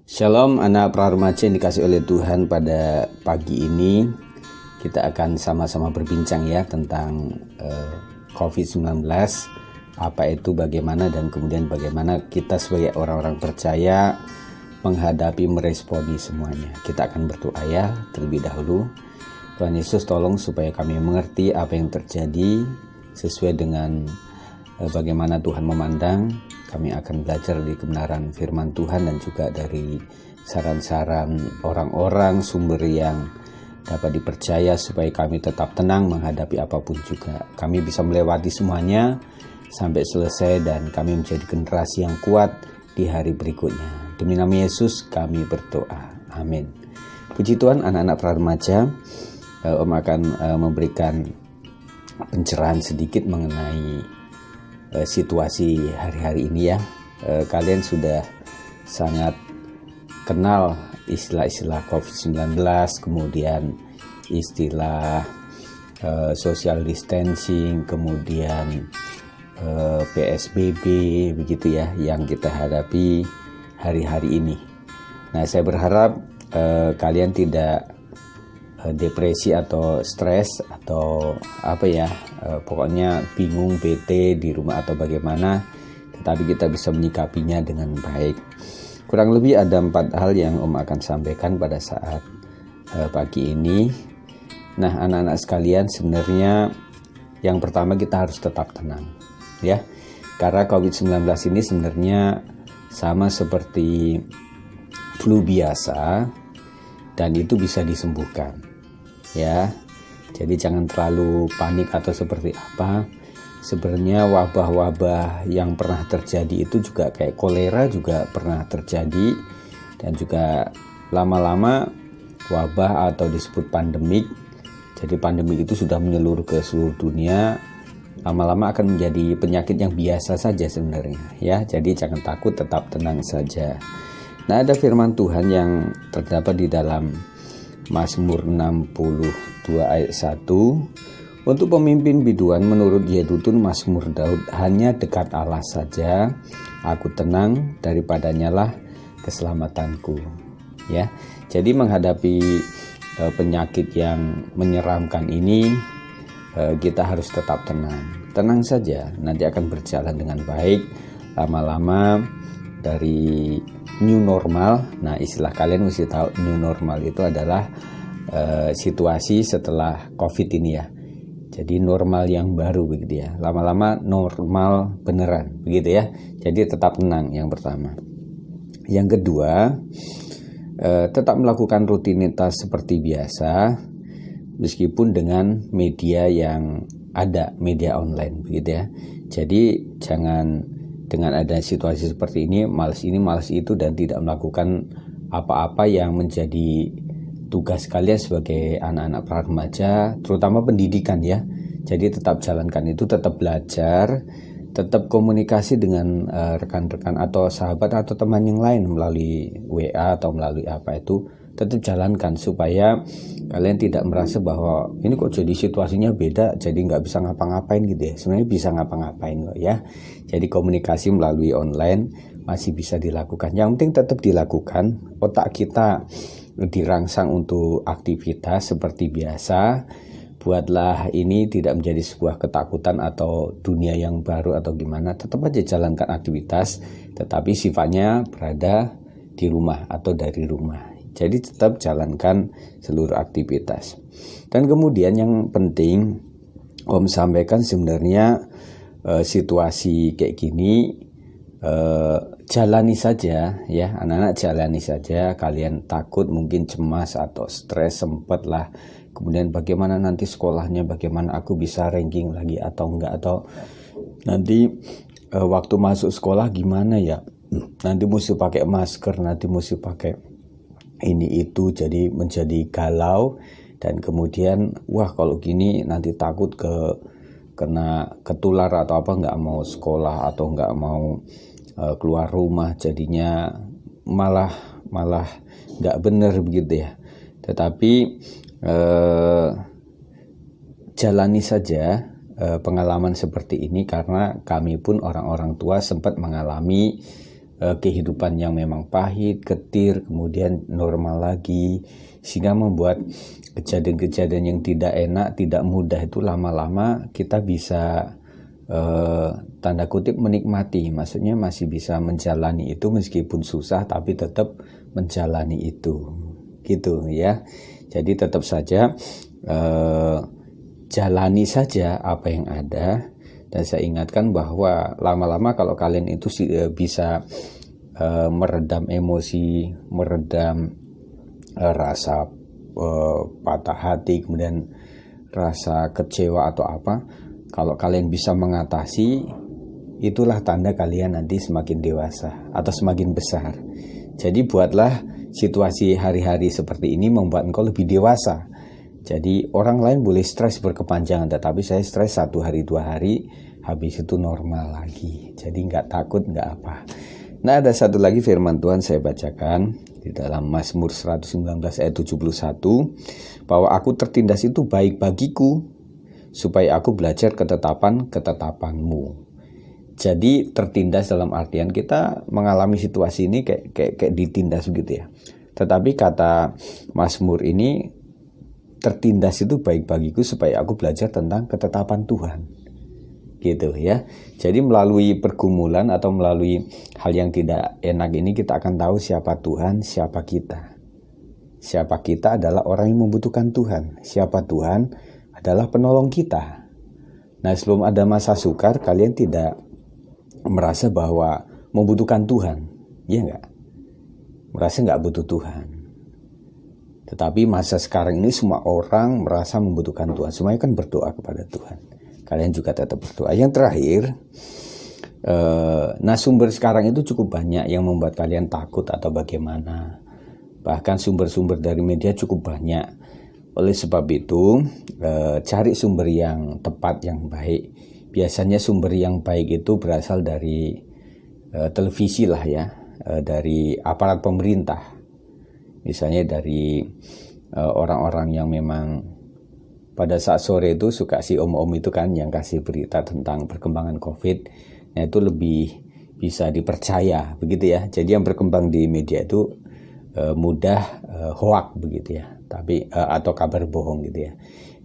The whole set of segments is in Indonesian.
Shalom anak pra-remaja yang dikasih oleh Tuhan. Pada pagi ini kita akan sama-sama berbincang ya tentang COVID-19, apa itu, bagaimana, dan kemudian bagaimana kita sebagai orang-orang percaya menghadapi, meresponi semuanya. Kita akan berdoa ya terlebih dahulu. Tuhan Yesus, tolong supaya kami mengerti apa yang terjadi sesuai dengan bagaimana Tuhan memandang. Kami akan belajar dari kebenaran firman Tuhan dan juga dari saran-saran orang-orang, sumber yang dapat dipercaya supaya kami tetap tenang menghadapi apapun juga. Kami bisa melewati semuanya sampai selesai dan kami menjadi generasi yang kuat di hari berikutnya. Demi nama Yesus kami berdoa. Amin. Puji Tuhan, anak-anak pra-remaja, Om akan memberikan pencerahan sedikit mengenai situasi hari-hari ini ya. Kalian sudah sangat kenal istilah-istilah COVID-19, kemudian istilah social distancing, kemudian PSBB, begitu ya, yang kita hadapi hari-hari ini. Nah, saya berharap kalian tidak depresi atau stres atau pokoknya bingung, bete di rumah atau bagaimana, tetapi kita bisa menyikapinya dengan baik. Kurang lebih ada 4 hal yang Om akan sampaikan pada saat pagi ini. Nah, anak-anak sekalian, sebenarnya yang pertama kita harus tetap tenang ya, karena COVID-19 ini sebenarnya sama seperti flu biasa dan itu bisa disembuhkan ya. Jadi jangan terlalu panik atau seperti apa. Sebenarnya wabah-wabah yang pernah terjadi itu juga kayak kolera juga pernah terjadi, dan juga lama-lama wabah atau disebut pandemik. Jadi pandemik itu sudah menyeluruh ke seluruh dunia, lama-lama akan menjadi penyakit yang biasa saja sebenarnya ya. Jadi jangan takut, tetap tenang saja. Nah, ada firman Tuhan yang terdapat di dalam Mazmur 62 ayat 1. Untuk pemimpin biduan menurut Yedutun Mazmur Daud, hanya dekat Allah saja aku tenang, daripadanya lah keselamatanku. Ya. Jadi menghadapi penyakit yang menyeramkan ini, kita harus tetap tenang. Tenang saja, nanti akan berjalan dengan baik. Lama-lama dari new normal. Nah, istilah kalian mesti tahu, new normal itu adalah situasi setelah COVID ini ya. Jadi normal yang baru begitu ya. Lama-lama normal beneran begitu ya. Jadi tetap tenang, yang pertama. Yang kedua, tetap melakukan rutinitas seperti biasa meskipun dengan media yang ada, media online begitu ya. Jadi jangan dengan ada situasi seperti ini, malas itu, dan tidak melakukan apa-apa yang menjadi tugas kalian sebagai anak-anak pra-remaja, terutama pendidikan ya. Jadi tetap jalankan itu, tetap belajar, tetap komunikasi dengan rekan-rekan atau sahabat atau teman yang lain melalui WA atau melalui apa itu, tetap jalankan supaya kalian tidak merasa bahwa ini kok jadi situasinya beda, jadi nggak bisa ngapa-ngapain gitu ya. Sebenarnya bisa ngapa-ngapain kok ya. Jadi komunikasi melalui online masih bisa dilakukan. Yang penting tetap dilakukan. Otak kita dirangsang untuk aktivitas seperti biasa. Buatlah ini tidak menjadi sebuah ketakutan atau dunia yang baru atau gimana. Tetap aja jalankan aktivitas, tetapi sifatnya berada di rumah atau dari rumah. Jadi tetap jalankan seluruh aktivitas. Dan kemudian yang penting Om sampaikan, sebenarnya situasi kayak gini jalani saja ya, anak-anak, jalani saja. Kalian takut, mungkin cemas atau stres, sempatlah. Kemudian bagaimana nanti sekolahnya, bagaimana aku bisa ranking lagi atau enggak, atau nanti waktu masuk sekolah gimana ya, nanti mesti pakai masker, nanti mesti pakai ini itu, jadi menjadi galau. Dan kemudian wah kalau gini nanti takut kena ketular atau apa, nggak mau sekolah atau nggak mau keluar rumah, jadinya malah nggak bener begitu ya. Tetapi jalani saja pengalaman seperti ini, karena kami pun orang-orang tua sempat mengalami kehidupan yang memang pahit, getir, kemudian normal lagi, sehingga membuat kejadian-kejadian yang tidak enak, tidak mudah itu lama-lama kita bisa tanda kutip menikmati, maksudnya masih bisa menjalani itu meskipun susah, tapi tetap menjalani itu, gitu ya. Jadi tetap saja jalani saja apa yang ada. Dan saya ingatkan bahwa lama-lama kalau kalian itu bisa meredam emosi, meredam rasa patah hati, kemudian rasa kecewa atau apa, kalau kalian bisa mengatasi, itulah tanda kalian nanti semakin dewasa atau semakin besar. Jadi buatlah situasi hari-hari seperti ini membuat engkau lebih dewasa. Jadi orang lain boleh stres berkepanjangan, tetapi saya stres 1 hari 2 hari, habis itu normal lagi. Jadi nggak takut, nggak apa. Nah, ada satu lagi firman Tuhan saya bacakan di dalam Mazmur 119 ayat 71, bahwa aku tertindas itu baik bagiku, supaya aku belajar ketetapan-ketetapanmu. Jadi tertindas dalam artian kita mengalami situasi ini kayak ditindas begitu ya. Tetapi kata Mazmur ini, tertindas itu baik bagiku supaya aku belajar tentang ketetapan Tuhan, gitu ya. Jadi melalui pergumulan atau melalui hal yang tidak enak ini, kita akan tahu siapa Tuhan, siapa kita. Siapa kita adalah orang yang membutuhkan Tuhan. Siapa Tuhan adalah penolong kita. Nah, sebelum ada masa sukar, kalian tidak merasa bahwa membutuhkan Tuhan, ya enggak? Merasa enggak butuh Tuhan. Tetapi masa sekarang ini semua orang merasa membutuhkan Tuhan. Semuanya kan berdoa kepada Tuhan. Kalian juga tetap berdoa. Yang terakhir, sumber sekarang itu cukup banyak yang membuat kalian takut atau bagaimana. Bahkan sumber-sumber dari media cukup banyak. Oleh sebab itu, cari sumber yang tepat, yang baik. Biasanya sumber yang baik itu berasal dari televisi lah ya, dari aparat pemerintah. Misalnya dari orang-orang yang memang pada saat sore itu suka si om-om itu kan yang kasih berita tentang perkembangan COVID. Nah, itu lebih bisa dipercaya begitu ya. Jadi yang berkembang di media itu mudah hoak begitu ya. Tapi atau kabar bohong gitu ya.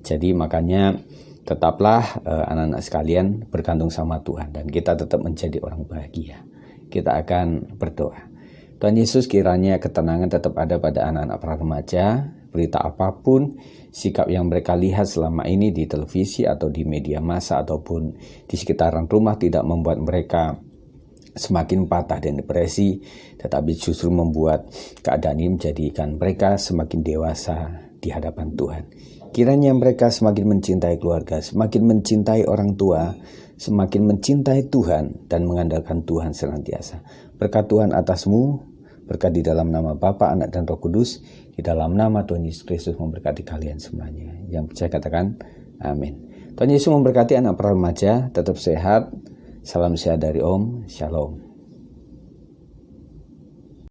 Jadi makanya tetaplah anak-anak sekalian bergantung sama Tuhan, dan kita tetap menjadi orang bahagia. Kita akan berdoa. Tuhan Yesus, kiranya ketenangan tetap ada pada anak-anak para remaja. Berita apapun, sikap yang mereka lihat selama ini di televisi atau di media massa ataupun di sekitaran rumah tidak membuat mereka semakin patah dan depresi, tetapi justru membuat keadaan ini menjadikan mereka semakin dewasa di hadapan Tuhan. Kiranya mereka semakin mencintai keluarga, semakin mencintai orang tua, semakin mencintai Tuhan dan mengandalkan Tuhan senantiasa. Berkat Tuhan atasmu, berkat di dalam nama Bapa, Anak, dan Roh Kudus, di dalam nama Tuhan Yesus Kristus memberkati kalian semuanya. Yang percaya katakan amin. Tuhan Yesus memberkati anak para remaja, tetap sehat. Salam sehat dari Om. Shalom.